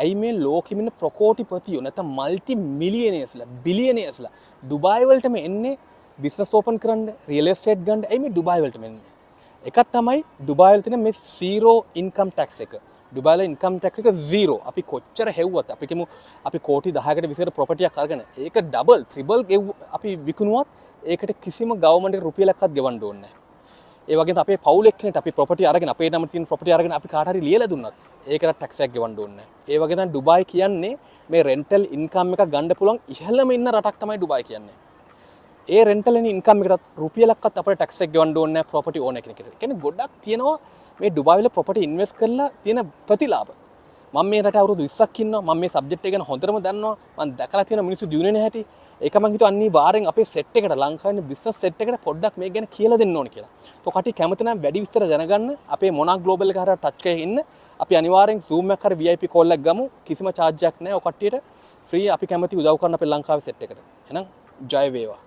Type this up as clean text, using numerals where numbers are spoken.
ඇයි මේ ලෝකෙම ඉන්න ප්‍රකෝටිපතියෝ නැත්නම් මල්ටි මිලියනර්ස්ලා බිලියනර්ස්ලා ඩුබායි වලටම එන්නේ බිස්නස් ඕපන් කරන්න රියල් එස්ටේට් ගන්න. ඇයි මේ ඩුබායි වලටම එන්නේ? එකක් තමයි ඩුබායි වල තියෙන මේ zero income tax එක. ඩුබායි වල income tax එක 0. අපි කොච්චර හෙව්වත් අපි කියමු අපි කෝටි 10කට 20කට ප්‍රොපර්ටි එකක් අරගෙන ඒක ඩබල් ත්‍රිබල් අපි විකුණුවත් ඒකට කිසිම ගවර්න්මන්ට් රුපියලක්වත් ගෙවන්න ඕනේ නැහැ. ඒ වගේම අපේ පවුල් එක්කෙනෙක් අපි ප්‍රොපර්ටි අරගෙන අපේ නම තියෙන ප්‍රොපර්ටි අරගෙන අපි කාට හරි ලියලා දුන්නත් ඒකට ටැක්ස් එකක් ගෙවන්න ඕනේ නැහැ. ඒ වගේ තමයි ඩුබායි කියන්නේ මේ රෙන්ටල් ඉන්කම් එකක් ගන්න පුළුවන් ඉහළම ඉන්න රටක් තමයි ඩුබායි කියන්නේ. ඒ රෙන්ටල් ඉන්කම් එකට රුපියලක්වත් අපිට ටැක්ස් එක ගෙවන්න ඕනේ නැහැ ප්‍රොපර්ටි ඕන කෙනෙක්ට. ඒ කියන්නේ ගොඩක් තියෙනවා මේ ඩුබායි වල ප්‍රොපර්ටි ඉන්වෙස්ට් කරලා තියෙන ප්‍රතිලාභ. මම මේ රටේ අවුරුදු 20ක් ඉන්නවා. මම මේ සබ්ජෙක්ට් එක ගැන හොඳටම දන්නවා. මම දැකලා තියෙන මිනිස්සු දිනුනේ නැහැටි. ඒක මං හිතුවා අනිවාර්යෙන් අපේ සෙට් එකට ලංකාවේ බිස්නස් සෙට් එකට පොඩ්ඩක් මේක ගැන කියලා දෙන්න ඕනේ කියලා. તો කටි කැමති නම් වැඩි විස්තර දැනගන්න අපේ මොනාක් ග්ලෝබල් එක හරහා ටච් කරගෙන ඉන්න. අපි අනිවාර්යෙන් Zoom එකක් හරි VIP කෝල් එකක් ගමු. කිසිම charge එකක් නැහැ. ඔය කට්ටියට ෆ්‍රී අපි කැමති උදව් කරන්න අපේ ලංකාවේ සෙට් එකට. එහෙනම් ජය වේවා.